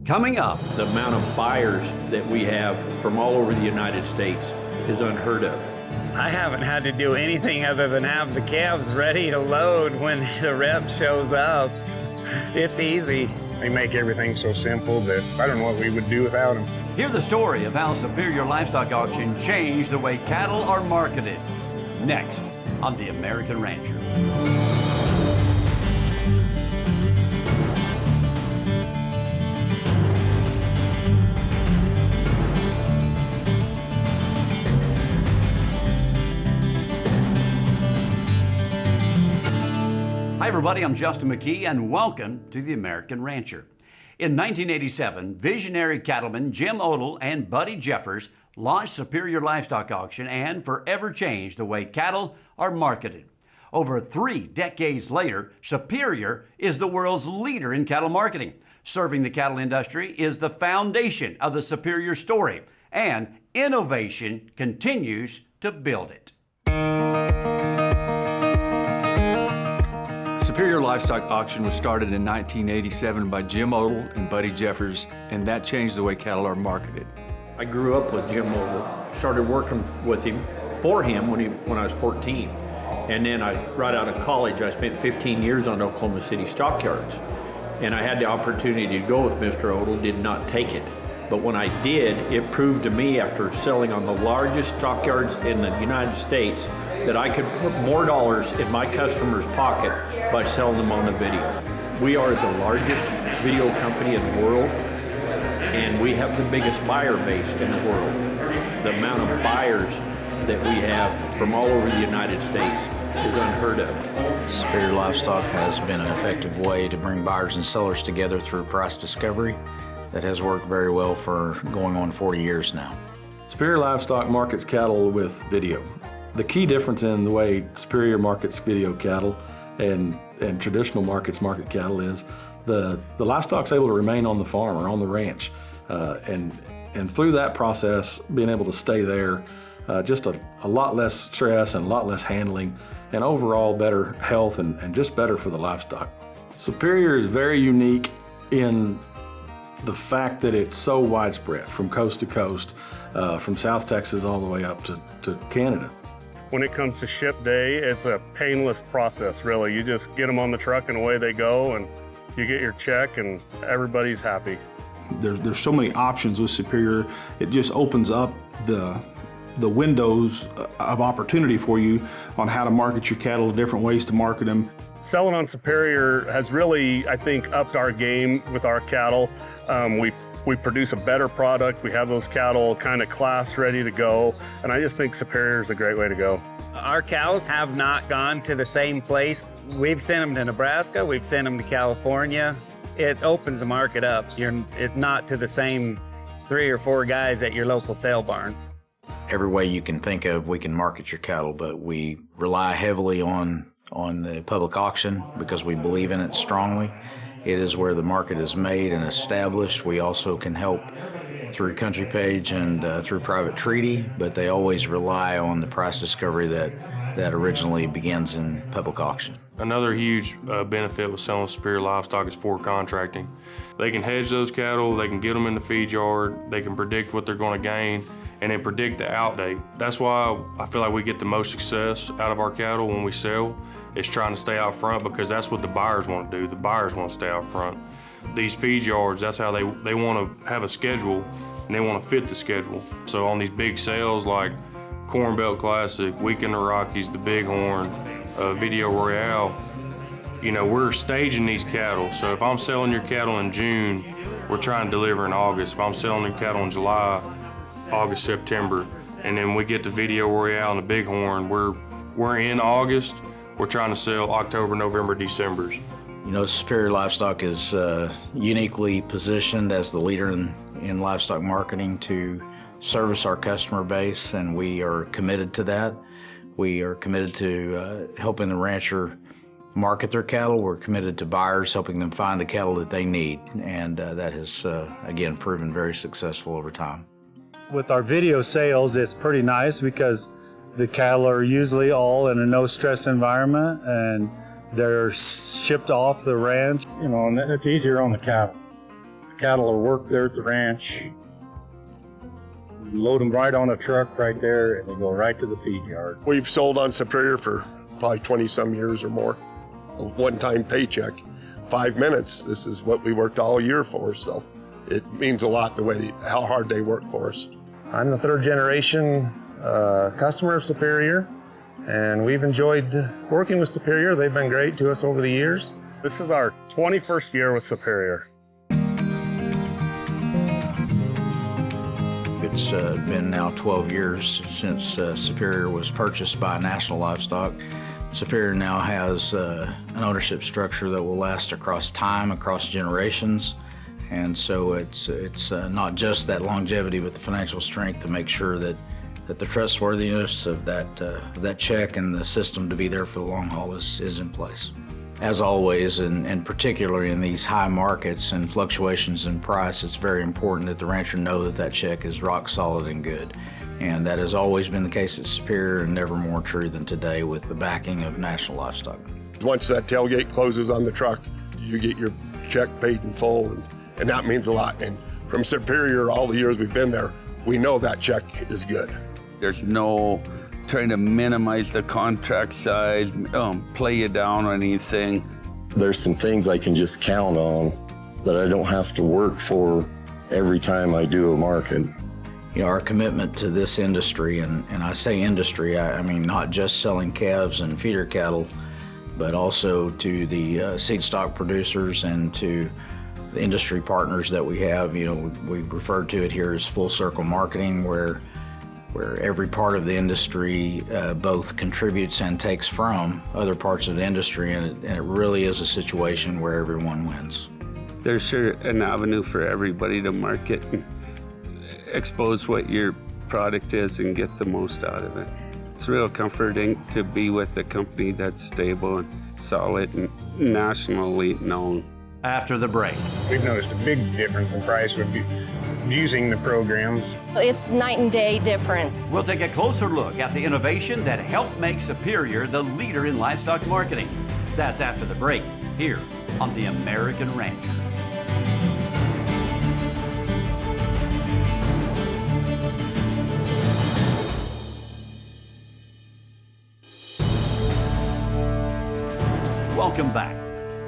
Coming up, The amount of buyers that we have from all over the United States is unheard of. I haven't had to do anything other than have the calves ready to load when the rep shows up. It's easy. They make everything so simple that I don't know what we would do without them. hear the story of how Superior Livestock Auction changed the way cattle are marketed. Next on The American Rancher. Hi everybody, I'm Justin McKee and welcome to The American Rancher. In 1987, visionary cattlemen Jim Odle and Buddy Jeffers launched Superior Livestock Auction and forever changed the way cattle are marketed. Over 3 decades later, Superior is the world's leader in cattle marketing. Serving the cattle industry is the foundation of the Superior story, and innovation continues to build it. Superior Livestock Auction was started in 1987 by Jim Odle and Buddy Jeffers, and that changed the way cattle are marketed. I grew up with Jim Odle, started working with him, for him when I was 14. And then right out of college, I spent 15 years on Oklahoma City stockyards. And I had the opportunity to go with Mr. Odle, did not take it. But when I did, it proved to me after selling on the largest stockyards in the United States that I could put more dollars in my customer's pocket by selling them on the video. We are the largest video company in the world, and we have the biggest buyer base in the world. The amount of buyers that we have from all over the United States is unheard of. Superior Livestock has been an effective way to bring buyers and sellers together through price discovery that has worked very well for going on 40 years now. Superior Livestock markets cattle with video. The key difference in the way Superior markets video cattle and traditional markets market cattle is the livestock's able to remain on the farm or on the ranch. And through that process, being able to stay there, just a lot less stress and a lot less handling, and overall better health and just better for the livestock. Superior is very unique in the fact that it's so widespread from coast to coast, from South Texas all the way up to Canada. When it comes to ship day, it's a painless process, really. You just get them on the truck and away they go, and you get your check and everybody's happy. There's so many options with Superior. It just opens up the windows of opportunity for you on how to market your cattle, different ways to market them. Selling on Superior has really, I think, upped our game with our cattle. We produce a better product. We have those cattle kind of class ready to go. And I just think Superior is a great way to go. Our cows have not gone to the same place. We've sent them to Nebraska, we've sent them to California. It opens the market up. It's not to the same 3 or 4 guys at your local sale barn. Every way you can think of, we can market your cattle, but we rely heavily on the public auction because we believe in it strongly. It is where the market is made and established. We also can help through Country Page and through private treaty, but they always rely on the price discovery that originally begins in public auction. Another huge benefit with selling Superior Livestock is for contracting. They can hedge those cattle, they can get them in the feed yard, they can predict what they're going to gain, and then predict the out date. That's why I feel like we get the most success out of our cattle when we sell, is trying to stay out front, because that's what the buyers want to do. The buyers want to stay out front. These feed yards, that's how they want to have a schedule, and they want to fit the schedule. So on these big sales like Corn Belt Classic, Week in the Rockies, the Bighorn, Video Royale, you know, we're staging these cattle. So if I'm selling your cattle in June, we're trying to deliver in August. If I'm selling your cattle in July, August, September, and then we get the Video Royale and the Bighorn, we're in August, we're trying to sell October, November, December. You know, Superior Livestock is uniquely positioned as the leader in livestock marketing to service our customer base, and we are committed to that. We are committed to helping the rancher market their cattle. We're committed to buyers, helping them find the cattle that they need, and that has, again, proven very successful over time. With our video sales, it's pretty nice because the cattle are usually all in a no-stress environment, and they're shipped off the ranch. You know, and it's easier on the cattle. Cattle are worked there at the ranch. You load them right on a truck right there, and they go right to the feed yard. We've sold on Superior for probably 20-some years or more. A one-time paycheck, 5 minutes. This is what we worked all year for, so it means a lot how hard they work for us. I'm the third generation customer of Superior, and we've enjoyed working with Superior. They've been great to us over the years. This is our 21st year with Superior. It's been now 12 years since Superior was purchased by National Livestock. Superior now has an ownership structure that will last across time, across generations. And so it's not just that longevity, but the financial strength to make sure that the trustworthiness of that check and the system to be there for the long haul is in place. As always, and particularly in these high markets and fluctuations in price, it's very important that the rancher know that check is rock solid and good. And that has always been the case at Superior, and never more true than today with the backing of National Livestock. Once that tailgate closes on the truck, you get your check paid in full, and that means a lot. And from Superior, all the years we've been there, we know that check is good. There's no trying to minimize the contract size, play you down on anything. There's some things I can just count on that I don't have to work for every time I do a market. You know, our commitment to this industry, and I say industry, I mean not just selling calves and feeder cattle, but also to the seed stock producers and to the industry partners that we have. You know, we refer to it here as full circle marketing, where every part of the industry both contributes and takes from other parts of the industry, and it really is a situation where everyone wins. There's sure an avenue for everybody to market and expose what your product is and get the most out of it. It's real comforting to be with a company that's stable and solid and nationally known. After the break. We've noticed a big difference in price with using the programs. It's night and day difference. We'll take a closer look at the innovation that helped make Superior the leader in livestock marketing. That's after the break, here on The American Rancher. Welcome back.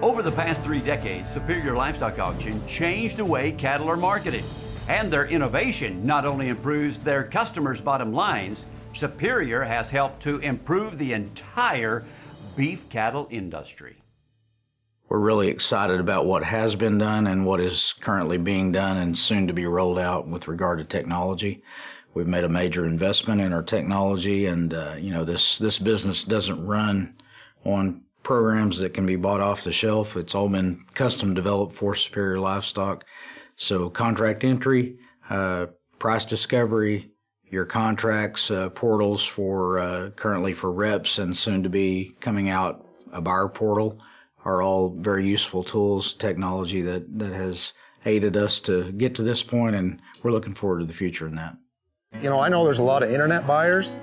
Over the past 3 decades, Superior Livestock Auction changed the way cattle are marketed. And their innovation not only improves their customers' bottom lines, Superior has helped to improve the entire beef cattle industry. We're really excited about what has been done and what is currently being done and soon to be rolled out with regard to technology. We've made a major investment in our technology, and you know, this business doesn't run on programs that can be bought off the shelf. It's all been custom developed for Superior Livestock. So contract entry, price discovery, your contracts, portals for currently for reps and soon to be coming out a buyer portal are all very useful tools, technology that has aided us to get to this point, and we're looking forward to the future in that. You know, I know there's a lot of internet buyers.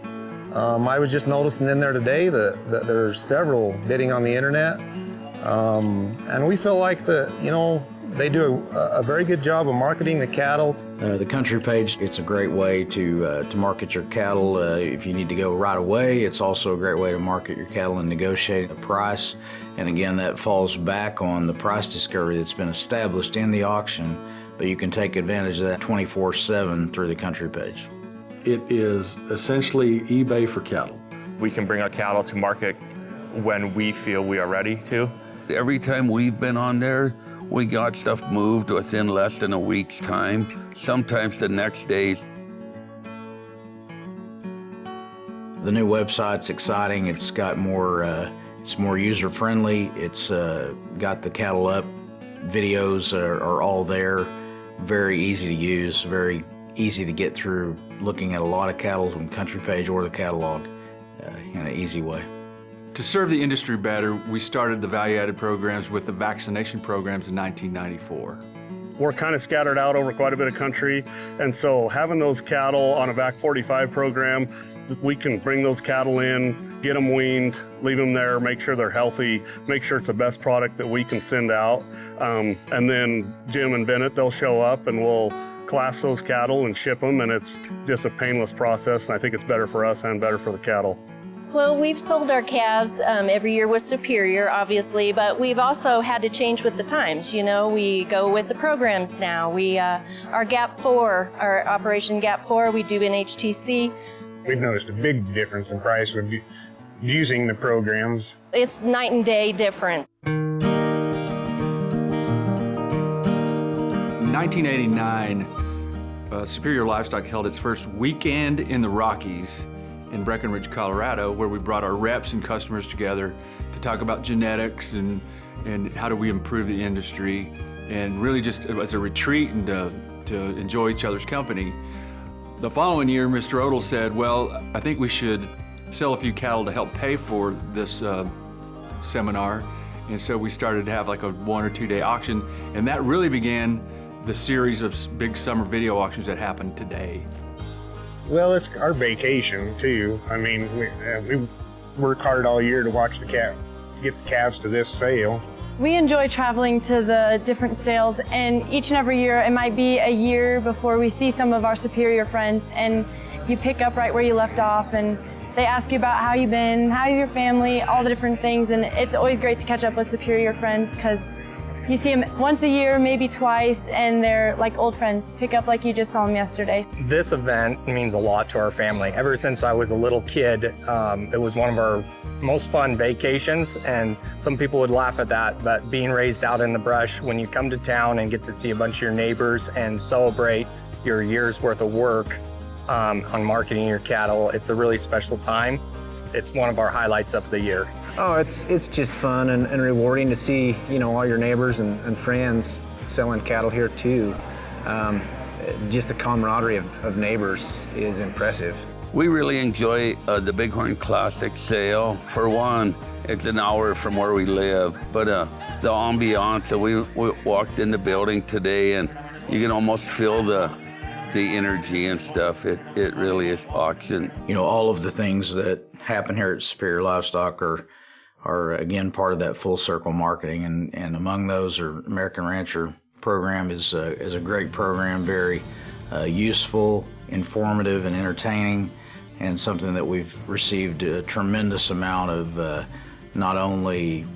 I was just noticing in there today that there's several bidding on the internet, and we feel like they do a very good job of marketing the cattle. The country page, it's a great way to market your cattle. If you need to go right away, it's also a great way to market your cattle and negotiate a price. And again, that falls back on the price discovery that's been established in the auction, but you can take advantage of that 24/7 through the country page. It is essentially eBay for cattle. We can bring our cattle to market when we feel we are ready to. Every time we've been on there, we got stuff moved within less than a week's time, sometimes the next day. The new website's exciting. It's got more, it's more user-friendly. It's got the cattle up. Videos are all there. Very easy to use, very easy to get through looking at a lot of cattle on country page or the catalog in an easy way. To serve the industry better, we started the value-added programs with the vaccination programs in 1994. We're kind of scattered out over quite a bit of country, and so having those cattle on a VAC 45 program, we can bring those cattle in get them weaned, leave them there, make sure they're healthy, make sure it's the best product that we can send out. And then Jim and Bennett, they'll show up and we'll class those cattle and ship them, and it's just a painless process, and I think it's better for us and better for the cattle. Well, we've sold our calves every year with Superior, obviously, but we've also had to change with the times. You know, we go with the programs now. Our Gap 4, our Operation Gap 4, we do in HTC. We've noticed a big difference in price with using the programs. It's night and day difference. In 1989, Superior Livestock held its first weekend in the Rockies in Breckenridge, Colorado, where we brought our reps and customers together to talk about genetics and how do we improve the industry, and really just as a retreat and to enjoy each other's company. The following year, Mr. Odle said, well, I think we should sell a few cattle to help pay for this seminar. And so we started to have like a 1 or 2 day auction, and that really began the series of big summer video auctions that happen today. Well, it's our vacation too. I mean, we work hard all year to watch get the calves to this sale. We enjoy traveling to the different sales, and each and every year, it might be a year before we see some of our Superior friends, and you pick up right where you left off, and they ask you about how you've been, how's your family, all the different things, and it's always great to catch up with Superior friends because you see them once a year, maybe twice, and they're like old friends. Pick up like you just saw them yesterday. This event means a lot to our family. Ever since I was a little kid, it was one of our most fun vacations, and some people would laugh at that, but being raised out in the brush, when you come to town and get to see a bunch of your neighbors and celebrate your year's worth of work on marketing your cattle, it's a really special time. It's one of our highlights of the year. Oh, it's just fun and rewarding to see, you know, all your neighbors and friends selling cattle here too. Just the camaraderie of neighbors is impressive. We really enjoy the Bighorn Classic sale. For one, it's an hour from where we live, but the ambiance that we walked in the building today, and you can almost feel the energy and stuff. It really is auction. You know, all of the things that happen here at Superior Livestock are again part of that full circle marketing, and among those are American Rancher program is a great program, very useful, informative, and entertaining, and something that we've received a tremendous amount of not only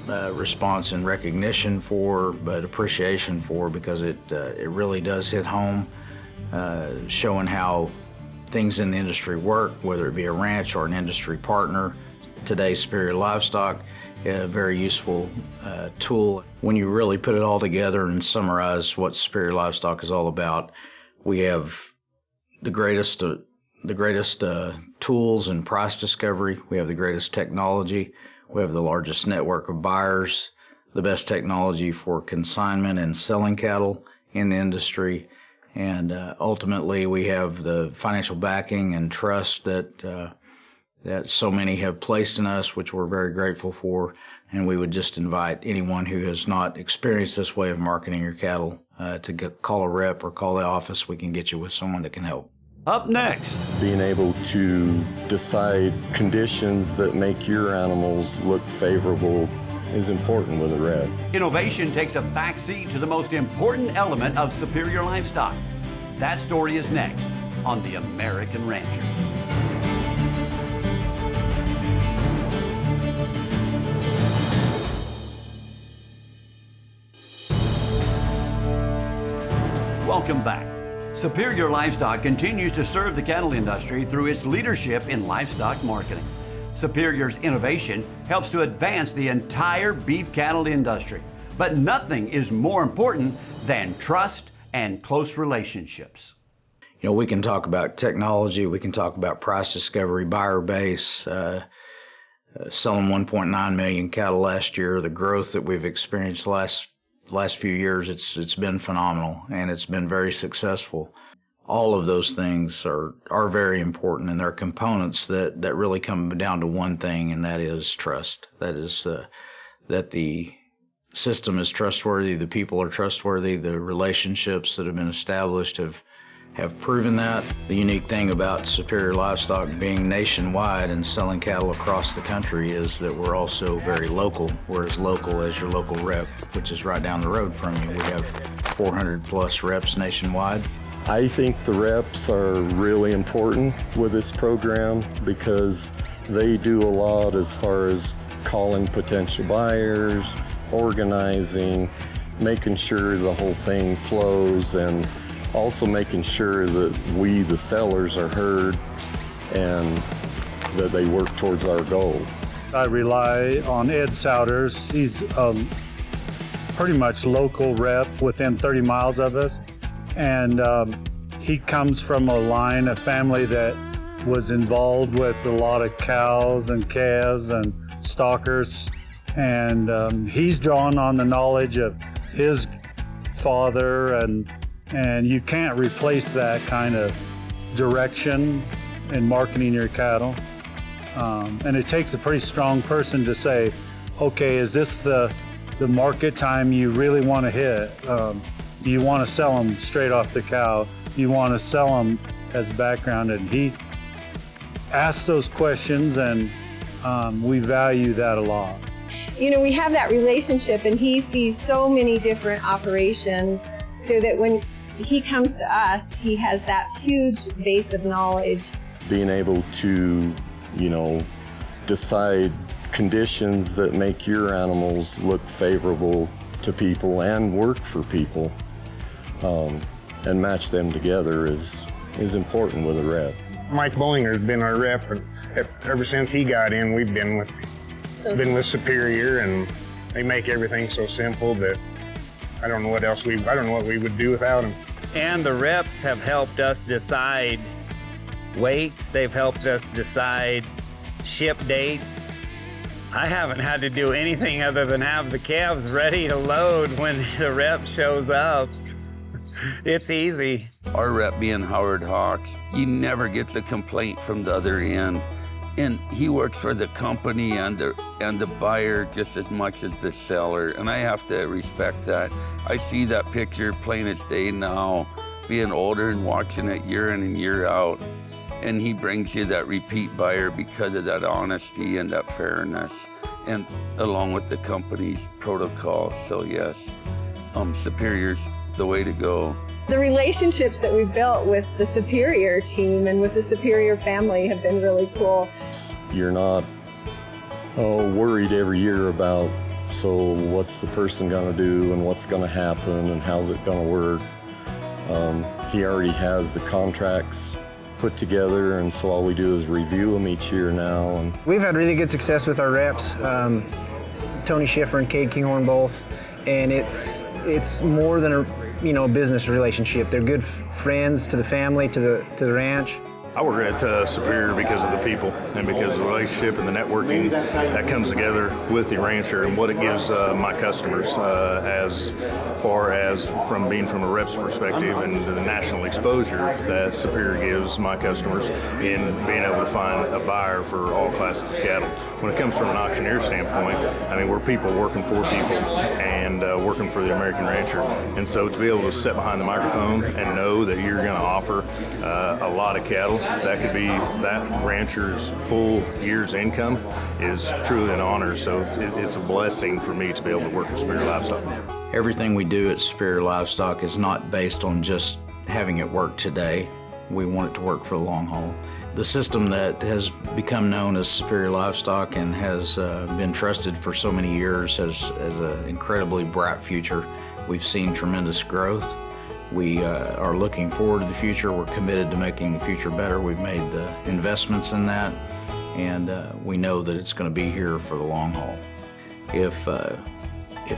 response and recognition for, but appreciation for, because it really does hit home, showing how things in the industry work, whether it be a ranch or an industry partner. Today, Superior Livestock, a very useful tool. When you really put it all together and summarize what Superior Livestock is all about, we have the greatest tools and price discovery. We have the greatest technology. We have the largest network of buyers, the best technology for consignment and selling cattle in the industry. And ultimately, we have the financial backing and trust that so many have placed in us, which we're very grateful for. And we would just invite anyone who has not experienced this way of marketing your cattle to call a rep or call the office. We can get you with someone that can help. Up next, being able to decide conditions that make your animals look favorable is important with a rep. Innovation takes a backseat to the most important element of Superior Livestock. That story is next on The American Rancher. Welcome back. Superior Livestock continues to serve the cattle industry through its leadership in livestock marketing. Superior's innovation helps to advance the entire beef cattle industry, but nothing is more important than trust and close relationships. You know, we can talk about technology, we can talk about price discovery, buyer base, selling 1.9 million cattle last year, the growth that we've experienced last few years, it's been phenomenal, and it's been very successful. All of those things are very important, and they're components that really come down to one thing, and that is trust. That is that the system is trustworthy, the people are trustworthy, the relationships that have been established have have proven that. The unique thing about Superior Livestock being nationwide and selling cattle across the country is that we're also very local. We're as local as your local rep, which is right down the road from you. We have 400 plus reps nationwide. I think the reps are really important with this program because they do a lot as far as calling potential buyers, organizing, making sure the whole thing flows, and also making sure that we, the sellers, are heard and that they work towards our goal. I rely on Ed Souders. He's a pretty much local rep within 30 miles of us. And he comes from a line, a family that was involved with a lot of cows and calves and stockers. And he's drawn on the knowledge of his father, and you can't replace that kind of direction in marketing your cattle. And it takes a pretty strong person to say, okay, is this the market time you really want to hit? You want to sell them straight off the cow. You want to sell them as background. And he asks those questions, and we value that a lot. You know, we have that relationship, and he sees so many different operations so that when he comes to us, he has that huge base of knowledge. Being able to, decide conditions that make your animals look favorable to people and work for people, and match them together is important with a rep. Mike Bollinger's been our rep, and ever since he got in, we've been with Superior, and they make everything so simple that I don't know what we would do without them. And the reps have helped us decide weights. They've helped us decide ship dates. I haven't had to do anything other than have the calves ready to load when the rep shows up. It's easy. Our rep being Howard Hawks, you never get the complaint from the other end. And he works for the company and the buyer just as much as the seller, and I have to respect that. I see that picture plain as day now, being older and watching it year in and year out. And he brings you that repeat buyer because of that honesty and that fairness, and along with the company's protocol. So yes, Superior's the way to go. The relationships that we've built with the Superior team and with the Superior family have been really cool. You're not worried every year about, so what's the person gonna do and what's gonna happen and how's it gonna work. He already has the contracts put together, and so all we do is review them each year now. And we've had really good success with our reps, Tony Schiffer and Cade Kinghorn both, and it's more than a business relationship. They're good friends to the family, to the ranch. I work at Superior because of the people and because of the relationship and the networking that comes together with the rancher and what it gives my customers as far as from a rep's perspective and the national exposure that Superior gives my customers in being able to find a buyer for all classes of cattle. When it comes from an auctioneer standpoint, I mean, we're people working for people and working for the American rancher. And so to be able to sit behind the microphone and know that you're going to offer a lot of cattle, that could be that rancher's full year's income, is truly an honor. So it's a blessing for me to be able to work at Superior Livestock. Everything we do at Superior Livestock is not based on just having it work today. We want it to work for the long haul. The system that has become known as Superior Livestock and has been trusted for so many years has an incredibly bright future. We've seen tremendous growth. We are looking forward to the future. We're committed to making the future better. We've made the investments in that, and we know that it's going to be here for the long haul. If a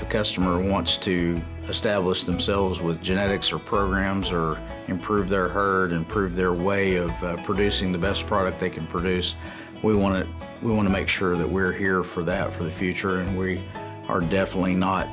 customer wants to establish themselves with genetics or programs or improve their herd, improve their way of producing the best product they can produce, we want to make sure that we're here for that for the future, and we are definitely not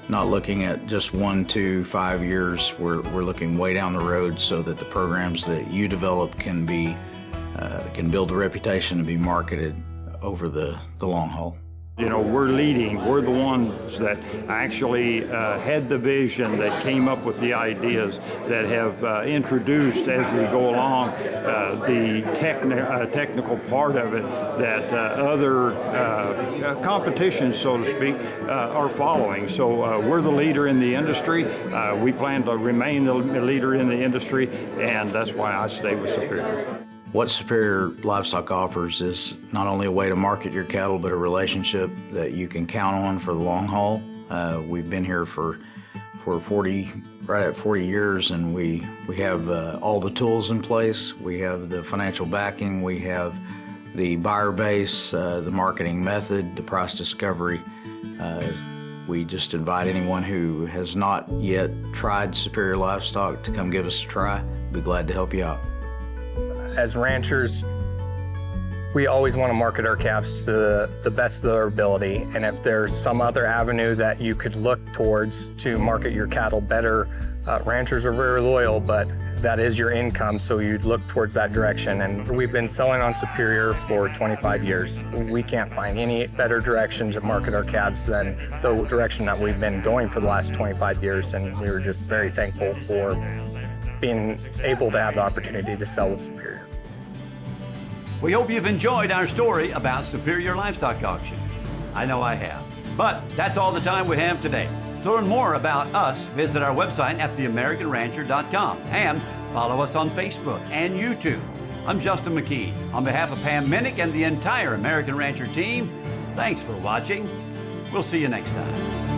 looking at just 1, 2, 5 years. We're looking way down the road so that the programs that you develop can build a reputation and be marketed over the long haul. You know, we're leading. We're the ones that actually had the vision, that came up with the ideas, that have introduced as we go along the technical part of it that other competitions, so to speak, are following. So we're the leader in the industry. We plan to remain the leader in the industry, and that's why I stay with Superior. What Superior Livestock offers is not only a way to market your cattle, but a relationship that you can count on for the long haul. We've been here for 40 years, and we have all the tools in place. We have the financial backing. We have the buyer base, the marketing method, the price discovery. We just invite anyone who has not yet tried Superior Livestock to come give us a try. We'd be glad to help you out. As ranchers, we always want to market our calves to the best of their ability. And if there's some other avenue that you could look towards to market your cattle better, ranchers are very loyal, but that is your income, so you'd look towards that direction. And we've been selling on Superior for 25 years. We can't find any better direction to market our calves than the direction that we've been going for the last 25 years. And we were just very thankful for being able to have the opportunity to sell with Superior. We hope you've enjoyed our story about Superior Livestock Auction. I know I have. But that's all the time we have today. To learn more about us, visit our website at theamericanrancher.com and follow us on Facebook and YouTube. I'm Justin McKee. On behalf of Pam Minnick and the entire American Rancher team, thanks for watching. We'll see you next time.